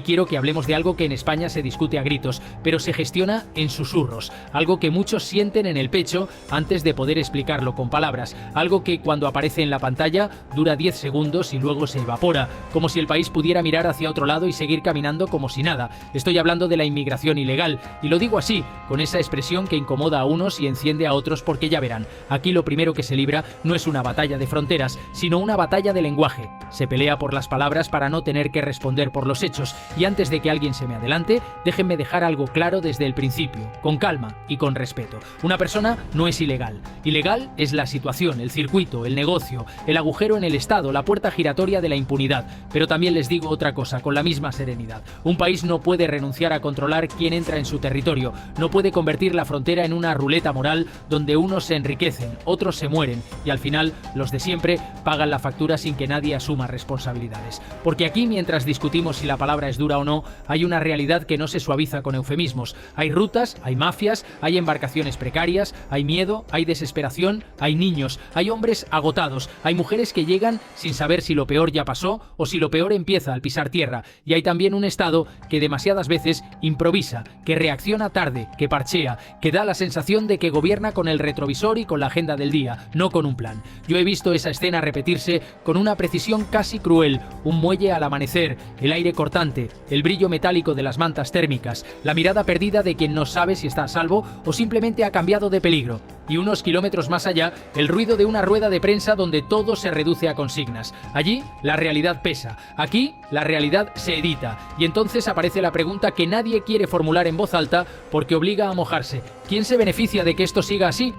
quiero que hablemos de algo que en España se discute a gritos, pero se gestiona en susurros, algo que muchos sienten en el pecho antes de poder explicarlo con palabras, algo que cuando aparece en la pantalla dura 10 segundos y luego se evapora, como si el país pudiera mirar hacia otro lado y seguir caminando como si nada. Estoy hablando de la inmigración ilegal, y lo digo así, con esa expresión que incomoda a unos y enciende a otros, porque ya verán, aquí lo primero que se libra no es una batalla de fronteras, sino una batalla de lenguaje. Se pelea por las palabras para no tener que responder por los hechos, y antes de que alguien se me adelante, déjenme dejar algo claro desde el principio, con calma y con respeto. Una persona no es ilegal. Ilegal es la situación, el circuito, el negocio, el agujero en el Estado, la puerta giratoria de la impunidad. Pero también les digo otra cosa, con la misma serenidad. Un país no puede renunciar a controlar quién entra en su territorio, no puede convertir la frontera en una ruleta moral donde unos se enriquecen, otros se mueren, y al final los de siempre pagan la factura sin que nadie asuma responsabilidades. Porque aquí, mientras discutimos si la palabra es dura o no, hay una realidad que no se suaviza con eufemismos. Hay rutas, hay mafias, hay embarcaciones precarias, hay miedo, hay desesperación, hay niños, hay hombres agotados, hay mujeres que llegan sin saber si lo peor ya pasó o si lo peor empieza al pisar tierra, y hay también un Estado que demasiadas veces improvisa, que reacciona tarde, que parchea, que da la sensación de que gobierna con el retrovisor y con la agenda del día, no con un plan. Yo he visto esa escena repetirse con una precisión casi cruel, un muelle al amanecer, el aire cortante, el brillo metálico de las mantas térmicas, la mirada perdida de quien no sabe si está a salvo o simplemente ha cambiado de peligro. Y unos kilómetros más allá, el ruido de una rueda de prensa donde todo se reduce a consignas. Allí, la realidad pesa. Aquí, la realidad se edita. Y entonces aparece la pregunta que nadie quiere formular en voz alta porque obliga a mojarse. ¿Quién se beneficia de que esto siga así?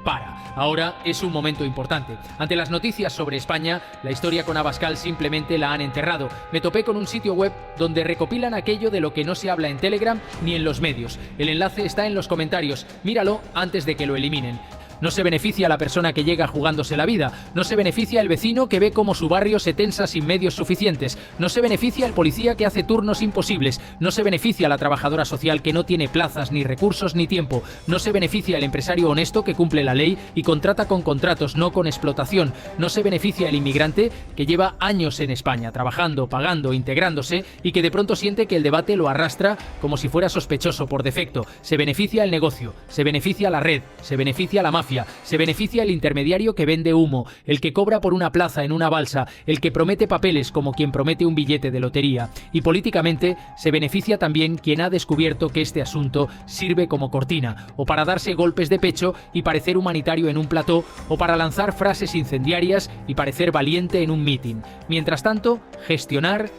Ahora es un momento importante. Ante las noticias sobre España, la historia con Abascal simplemente la han enterrado. Me topé con un sitio web donde recopilan aquello de lo que no se habla en Telegram ni en los medios. El enlace está en los comentarios. Míralo antes de que lo eliminen. No se beneficia la persona que llega jugándose la vida, no se beneficia el vecino que ve cómo su barrio se tensa sin medios suficientes, no se beneficia el policía que hace turnos imposibles, no se beneficia la trabajadora social que no tiene plazas, ni recursos, ni tiempo, no se beneficia el empresario honesto que cumple la ley y contrata con contratos, no con explotación, no se beneficia el inmigrante que lleva años en España, trabajando, pagando, integrándose y que de pronto siente que el debate lo arrastra como si fuera sospechoso por defecto. Se beneficia el negocio, se beneficia la red, se beneficia la mafia, se beneficia el intermediario que vende humo, el que cobra por una plaza en una balsa, el que promete papeles como quien promete un billete de lotería. Y políticamente se beneficia también quien ha descubierto que este asunto sirve como cortina, o para darse golpes de pecho y parecer humanitario en un plató, o para lanzar frases incendiarias y parecer valiente en un mitin. Mientras tanto, gestionar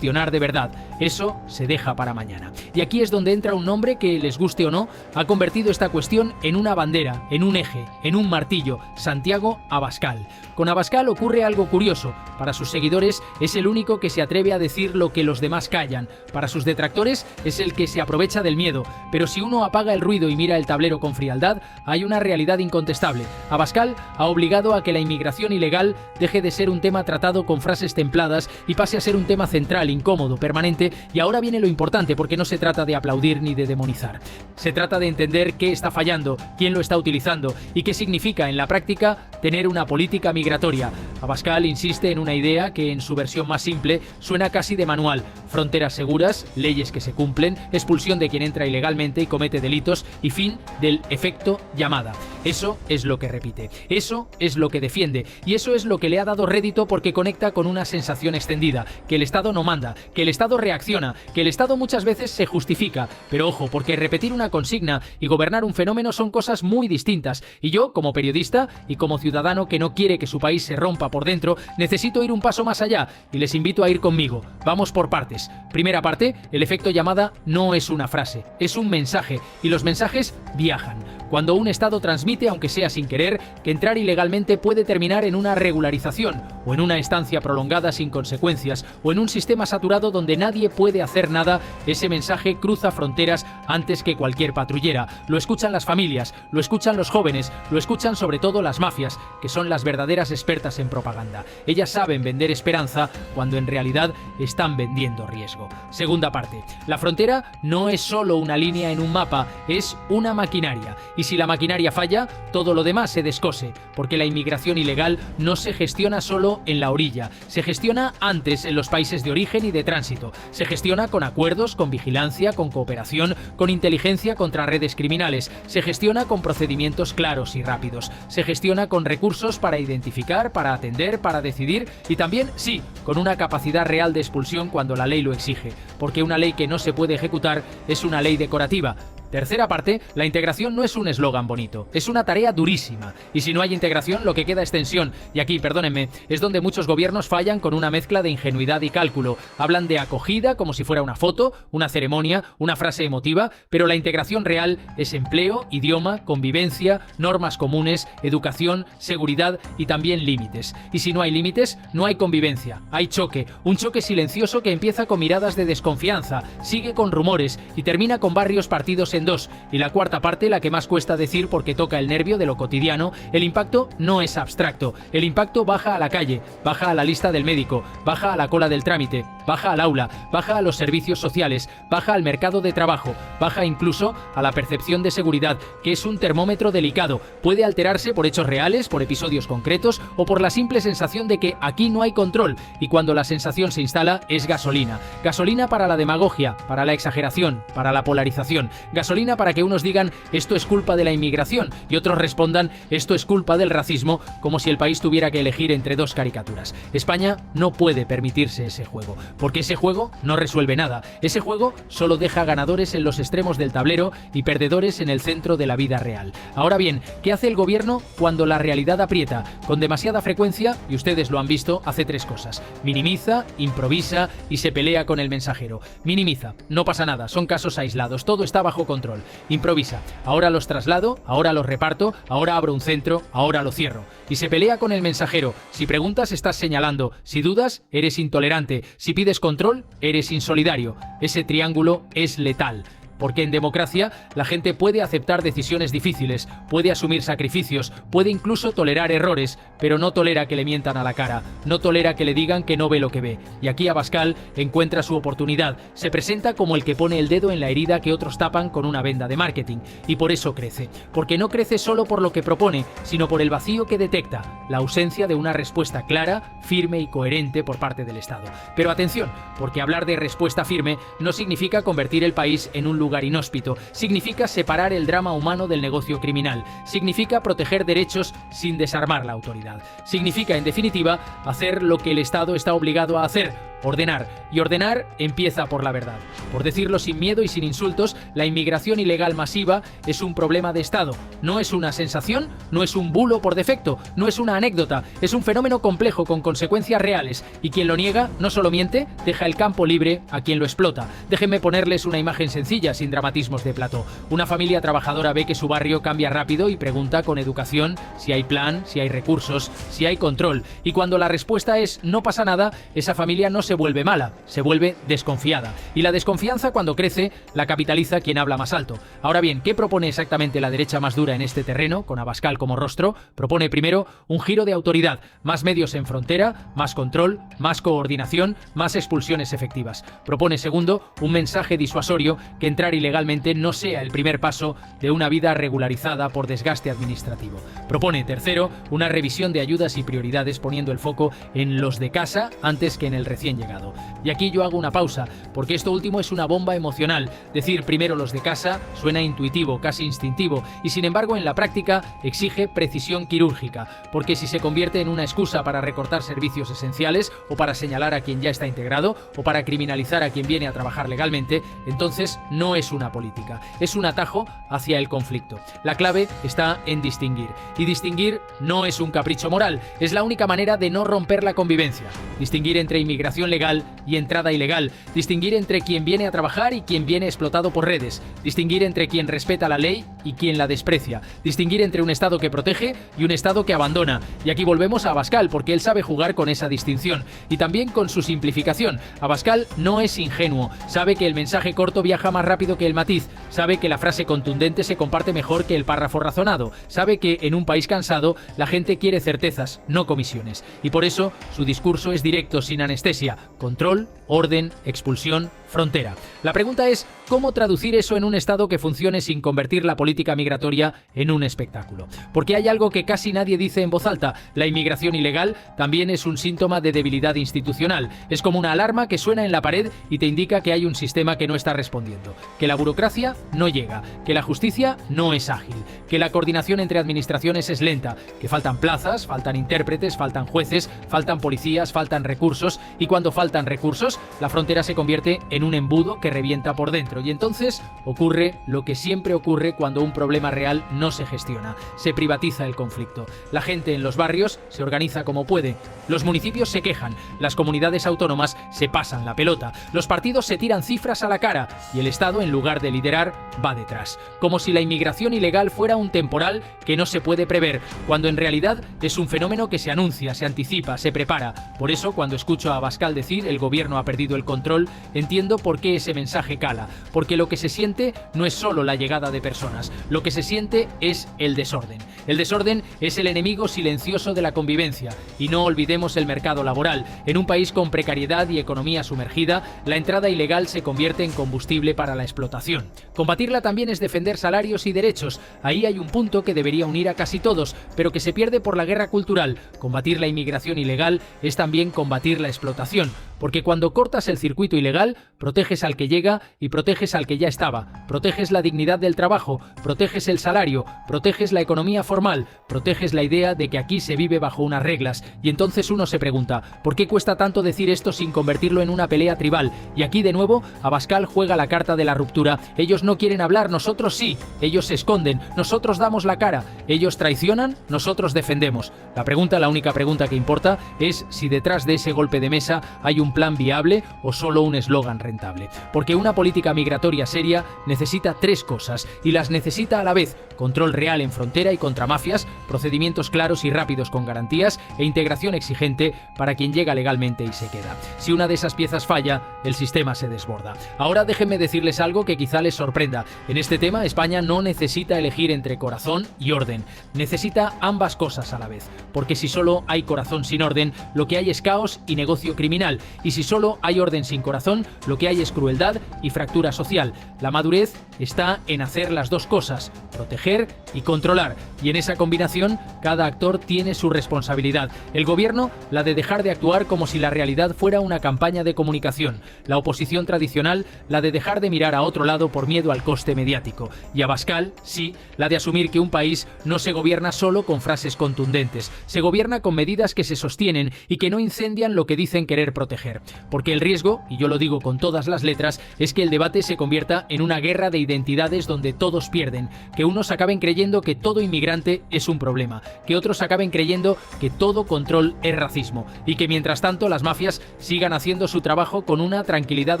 de verdad. Eso se deja para mañana. Y aquí es donde entra un nombre que, les guste o no, ha convertido esta cuestión en una bandera, en un eje, en un martillo: Santiago Abascal. Con Abascal ocurre algo curioso. Para sus seguidores es el único que se atreve a decir lo que los demás callan. Para sus detractores es el que se aprovecha del miedo. Pero si uno apaga el ruido y mira el tablero con frialdad, hay una realidad incontestable. Abascal ha obligado a que la inmigración ilegal deje de ser un tema tratado con frases templadas y pase a ser un tema central, incómodo, permanente. Y ahora viene lo importante, porque no se trata de aplaudir ni de demonizar. Se trata de entender qué está fallando, quién lo está utilizando y qué significa en la práctica tener una política migratoria. Abascal insiste en una idea que en su versión más simple suena casi de manual: fronteras seguras, leyes que se cumplen, expulsión de quien entra ilegalmente y comete delitos y fin del efecto llamada. Eso es lo que repite, eso es lo que defiende y eso es lo que le ha dado rédito, porque conecta con una sensación extendida: que el Estado no manda, que el Estado reacciona, que el Estado muchas veces se justifica. Pero ojo, porque repetir una consigna y gobernar un fenómeno son cosas muy distintas, y yo, como periodista y como ciudadano que no quiere que su país se rompa por dentro, necesito ir un paso más allá y les invito a ir conmigo. Vamos por partes. Primera parte: el efecto llamada no es una frase, es un mensaje, y los mensajes viajan. Cuando un Estado transmite, aunque sea sin querer, que entrar ilegalmente puede terminar en una regularización, o en una estancia prolongada sin consecuencias, o en un sistema saturado donde nadie puede hacer nada, ese mensaje cruza fronteras antes que cualquier patrullera. Lo escuchan las familias, lo escuchan los jóvenes, lo escuchan sobre todo las mafias, que son las verdaderas expertas en propaganda. Ellas saben vender esperanza cuando en realidad están vendiendo riesgo. Segunda parte: la frontera no es solo una línea en un mapa, es una maquinaria. Y si la maquinaria falla, todo lo demás se descose, porque la inmigración ilegal no se gestiona solo solo en la orilla, se gestiona antes en los países de origen y de tránsito, se gestiona con acuerdos, con vigilancia, con cooperación, con inteligencia contra redes criminales, se gestiona con procedimientos claros y rápidos, se gestiona con recursos para identificar, para atender, para decidir y también, sí, con una capacidad real de expulsión cuando la ley lo exige, porque una ley que no se puede ejecutar es una ley decorativa. Tercera parte, la integración no es un eslogan bonito, es una tarea durísima. Y si no hay integración, lo que queda es tensión. Y aquí, perdónenme, es donde muchos gobiernos fallan con una mezcla de ingenuidad y cálculo. Hablan de acogida como si fuera una foto, una ceremonia, una frase emotiva, pero la integración real es empleo, idioma, convivencia, normas comunes, educación, seguridad y también límites. Y si no hay límites, no hay convivencia, hay choque, un choque silencioso que empieza con miradas de desconfianza, sigue con rumores y termina con barrios partidos en dos. Y la cuarta parte, la que más cuesta decir porque toca el nervio de lo cotidiano, el impacto no es abstracto. El impacto baja a la calle, baja a la lista del médico, baja a la cola del trámite, baja al aula, baja a los servicios sociales, baja al mercado de trabajo, baja incluso a la percepción de seguridad, que es un termómetro delicado. Puede alterarse por hechos reales, por episodios concretos o por la simple sensación de que aquí no hay control. Y cuando la sensación se instala, es gasolina. Gasolina para la demagogia, para la exageración, para la polarización. Gasolina para que unos digan esto es culpa de la inmigración y otros respondan esto es culpa del racismo, como si el país tuviera que elegir entre dos caricaturas. España no puede permitirse ese juego, porque ese juego no resuelve nada. Ese juego solo deja ganadores en los extremos del tablero y perdedores en el centro de la vida real. Ahora bien, ¿qué hace el gobierno cuando la realidad aprieta? Con demasiada frecuencia, y ustedes lo han visto, hace tres cosas: minimiza, improvisa y se pelea con el mensajero. Minimiza, no pasa nada, son casos aislados, todo está bajo control. Improvisa, ahora los traslado, ahora los reparto, ahora abro un centro, ahora lo cierro. Y se pelea con el mensajero. Si preguntas, estás señalando. Si dudas, eres intolerante. Si pides control, eres insolidario. Ese triángulo es letal. Porque en democracia la gente puede aceptar decisiones difíciles, puede asumir sacrificios, puede incluso tolerar errores, pero no tolera que le mientan a la cara, no tolera que le digan que no ve lo que ve. Y aquí Abascal encuentra su oportunidad, se presenta como el que pone el dedo en la herida que otros tapan con una venda de marketing. Y por eso crece, porque no crece solo por lo que propone, sino por el vacío que detecta, la ausencia de una respuesta clara, firme y coherente por parte del Estado. Pero atención, porque hablar de respuesta firme no significa convertir el país en un lugar inhóspito, significa separar el drama humano del negocio criminal, significa proteger derechos sin desarmar la autoridad, significa, en definitiva, hacer lo que el Estado está obligado a hacer: ordenar. Y ordenar empieza por la verdad. Por decirlo sin miedo y sin insultos, la inmigración ilegal masiva es un problema de Estado. No es una sensación, no es un bulo por defecto, no es una anécdota, es un fenómeno complejo con consecuencias reales. Y quien lo niega no solo miente, deja el campo libre a quien lo explota. Déjenme ponerles una imagen sencilla, sin dramatismos de plató. Una familia trabajadora ve que su barrio cambia rápido y pregunta con educación si hay plan, si hay recursos, si hay control. Y cuando la respuesta es no pasa nada, esa familia no se vuelve mala, se vuelve desconfiada. Y la desconfianza, cuando crece, la capitaliza quien habla más alto. Ahora bien, ¿qué propone exactamente la derecha más dura en este terreno, con Abascal como rostro? Propone primero un giro de autoridad, más medios en frontera, más control, más coordinación, más expulsiones efectivas. Propone segundo un mensaje disuasorio, que entrar ilegalmente no sea el primer paso de una vida regularizada por desgaste administrativo. Propone tercero una revisión de ayudas y prioridades, poniendo el foco en los de casa antes que en el recién llegado. Y aquí yo hago una pausa, porque esto último es una bomba emocional. Decir primero los de casa suena intuitivo, casi instintivo, y sin embargo en la práctica exige precisión quirúrgica, porque si se convierte en una excusa para recortar servicios esenciales, o para señalar a quien ya está integrado, o para criminalizar a quien viene a trabajar legalmente, entonces no es una política, es un atajo hacia el conflicto. La clave está en distinguir, y distinguir no es un capricho moral, es la única manera de no romper la convivencia. Distinguir entre inmigración legal y entrada ilegal, distinguir entre quien viene a trabajar y quien viene explotado por redes, distinguir entre quien respeta la ley y quien la desprecia, distinguir entre un Estado que protege y un Estado que abandona. Y aquí volvemos a Abascal, porque él sabe jugar con esa distinción y también con su simplificación. Abascal no es ingenuo, sabe que el mensaje corto viaja más rápido que el matiz, sabe que la frase contundente se comparte mejor que el párrafo razonado, sabe que en un país cansado la gente quiere certezas, no comisiones, y por eso su discurso es directo, sin anestesia: control, orden, expulsión, frontera. La pregunta es, ¿cómo traducir eso en un Estado que funcione sin convertir la política migratoria en un espectáculo? Porque hay algo que casi nadie dice en voz alta: la inmigración ilegal también es un síntoma de debilidad institucional. Es como una alarma que suena en la pared y te indica que hay un sistema que no está respondiendo, que la burocracia no llega, que la justicia no es ágil, que la coordinación entre administraciones es lenta, que faltan plazas, faltan intérpretes, faltan jueces, faltan policías, faltan recursos, y cuando faltan recursos, la frontera se convierte en un embudo que revienta por dentro, y entonces ocurre lo que siempre ocurre cuando un problema real no se gestiona: se privatiza el conflicto. La gente en los barrios se organiza como puede, los municipios se quejan, las comunidades autónomas se pasan la pelota, los partidos se tiran cifras a la cara y el Estado, en lugar de liderar, va detrás. Como si la inmigración ilegal fuera un temporal que no se puede prever, cuando en realidad es un fenómeno que se anuncia, se anticipa, se prepara. Por eso, cuando escucho a Abascal decir "el gobierno ha perdido el control", entiendo por qué ese mensaje cala, porque lo que se siente no es solo la llegada de personas, lo que se siente es el desorden. El desorden es el enemigo silencioso de la convivencia, y no olvidemos el mercado laboral. En un país con precariedad y economía sumergida, la entrada ilegal se convierte en combustible para la explotación. Combatirla también es defender salarios y derechos. Ahí hay un punto que debería unir a casi todos, pero que se pierde por la guerra cultural. Combatir la inmigración ilegal es también combatir la explotación, porque cuando cortas el circuito ilegal, proteges al que llega y proteges al que ya estaba, proteges la dignidad del trabajo, proteges el salario, proteges la economía formal, proteges la idea de que aquí se vive bajo unas reglas. Y entonces uno se pregunta, ¿por qué cuesta tanto decir esto sin convertirlo en una pelea tribal? Y aquí de nuevo Abascal juega la carta de la ruptura. Ellos no quieren hablar, nosotros sí. Ellos se esconden, nosotros damos la cara. Ellos traicionan, nosotros defendemos. La única pregunta que importa es si detrás de ese golpe de mesa hay un plan viable o solo un eslogan rentable. Porque una política migratoria seria necesita tres cosas, y las necesita a la vez: control real en frontera y contra mafias, procedimientos claros y rápidos con garantías, e integración exigente para quien llega legalmente y se queda. Si una de esas piezas falla, el sistema se desborda. Ahora déjenme decirles algo que quizá les sorprenda. En este tema, España no necesita elegir entre corazón y orden. Necesita ambas cosas a la vez. Porque si solo hay corazón sin orden, lo que hay es caos y negocio criminal. Y si solo hay orden sin corazón, lo que hay es crueldad y fractura social. La madurez está en hacer las dos cosas: proteger y controlar. Y en esa combinación, cada actor tiene su responsabilidad. El gobierno, la de dejar de actuar como si la realidad fuera una campaña de comunicación. La oposición tradicional, la de dejar de mirar a otro lado por miedo al coste mediático. Y Abascal, sí, la de asumir que un país no se gobierna solo con frases contundentes. Se gobierna con medidas que se sostienen y que no incendian lo que dicen querer proteger. Porque el riesgo, y yo lo digo con todas las letras, es que el debate se convierta en una guerra de identidades donde todos pierden. Que unos acaben creyendo que todo inmigrante es un problema, que otros acaben creyendo que todo control es racismo, y que mientras tanto las mafias sigan haciendo su trabajo con una tranquilidad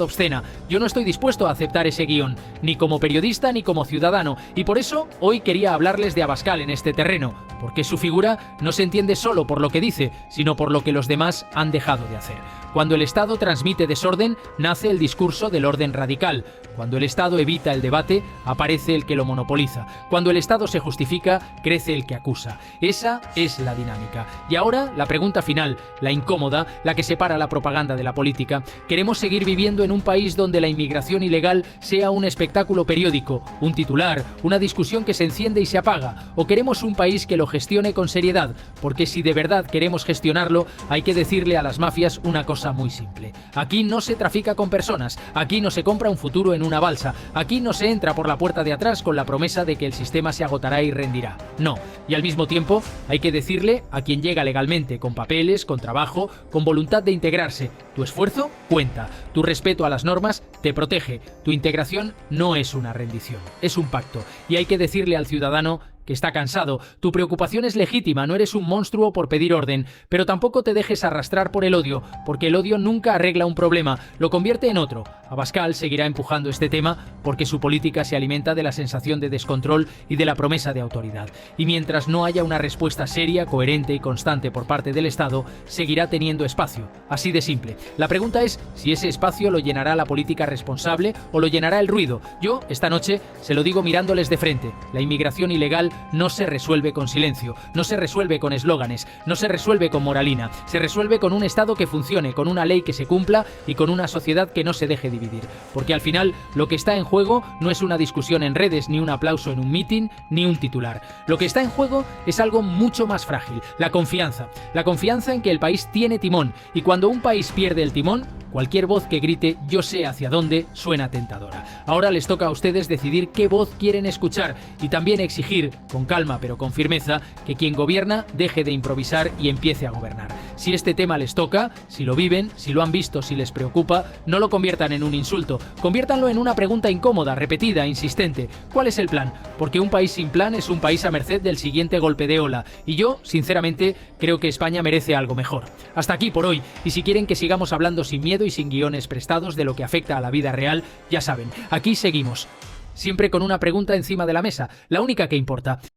obscena. Yo no estoy dispuesto a aceptar ese guión, ni como periodista ni como ciudadano, y por eso hoy quería hablarles de Abascal en este terreno, porque su figura no se entiende solo por lo que dice, sino por lo que los demás han dejado de hacer. Cuando el Estado transmite desorden, nace el discurso del orden radical. Cuando el Estado evita el debate, aparece el que lo monopoliza. Cuando el Estado se justifica, crece el que acusa. Esa es la dinámica. Y ahora, la pregunta final, la incómoda, la que separa la propaganda de la política. ¿Queremos seguir viviendo en un país donde la inmigración ilegal sea un espectáculo periódico, un titular, una discusión que se enciende y se apaga? ¿O queremos un país que lo gestione con seriedad? Porque si de verdad queremos gestionarlo, hay que decirle a las mafias una cosa muy simple: aquí no se trafica con personas, aquí no se compra un futuro en una balsa, aquí no se entra por la puerta de atrás con la promesa de que el sistema se agotará y rendirá. No. Y al mismo tiempo hay que decirle a quien llega legalmente, con papeles, con trabajo, con voluntad de integrarse: tu esfuerzo cuenta, tu respeto a las normas te protege, tu integración no es una rendición, es un pacto. Y hay que decirle al ciudadano que está cansado. Tu preocupación es legítima, no eres un monstruo por pedir orden, pero tampoco te dejes arrastrar por el odio, porque el odio nunca arregla un problema, lo convierte en otro. Abascal seguirá empujando este tema porque su política se alimenta de la sensación de descontrol y de la promesa de autoridad. Y mientras no haya una respuesta seria, coherente y constante por parte del Estado, seguirá teniendo espacio. Así de simple. La pregunta es si ese espacio lo llenará la política responsable o lo llenará el ruido. Yo, esta noche, se lo digo mirándoles de frente. La inmigración ilegal no se resuelve con silencio, no se resuelve con eslóganes, no se resuelve con moralina, se resuelve con un Estado que funcione, con una ley que se cumpla y con una sociedad que no se deje dividir. Porque al final lo que está en juego no es una discusión en redes, ni un aplauso en un mitin, ni un titular. Lo que está en juego es algo mucho más frágil, la confianza. La confianza en que el país tiene timón, y cuando un país pierde el timón, cualquier voz que grite "yo sé hacia dónde" suena tentadora. Ahora les toca a ustedes decidir qué voz quieren escuchar y también exigir, con calma pero con firmeza, que quien gobierna deje de improvisar y empiece a gobernar. Si este tema les toca, si lo viven, si lo han visto, si les preocupa, no lo conviertan en un insulto, conviértanlo en una pregunta incómoda, repetida, insistente. ¿Cuál es el plan? Porque un país sin plan es un país a merced del siguiente golpe de ola, y yo, sinceramente, creo que España merece algo mejor. Hasta aquí por hoy, y si quieren que sigamos hablando sin miedo y sin guiones prestados de lo que afecta a la vida real, ya saben, aquí seguimos. Siempre con una pregunta encima de la mesa, la única que importa.